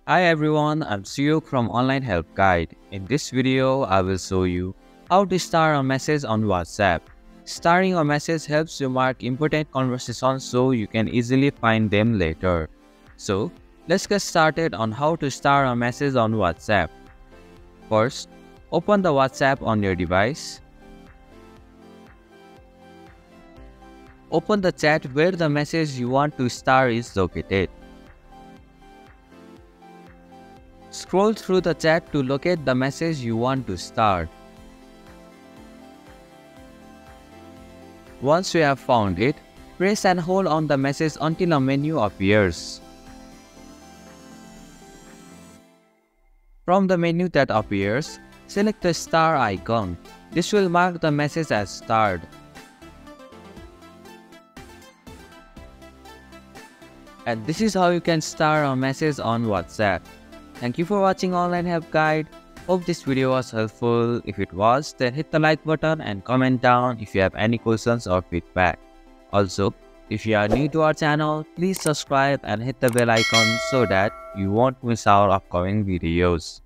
Hi everyone, I'm Suyuk from Online Help Guide. In this video, I will show you how to star a message on WhatsApp. Starring a message helps you mark important conversations so you can easily find them later. So, let's get started on how to star a message on WhatsApp. First, open the WhatsApp on your device. Open the chat where the message you want to star is located. Scroll through the chat to locate the message you want to star. Once you have found it, press and hold on the message until a menu appears. From the menu that appears, select the star icon. This will mark the message as starred. And this is how you can star a message on WhatsApp. Thank you for watching Online Help Guide. Hope this video was helpful. If it was, then hit the like button and comment down if you have any questions or feedback. Also, if you are new to our channel, please subscribe and hit the bell icon so that you won't miss our upcoming videos.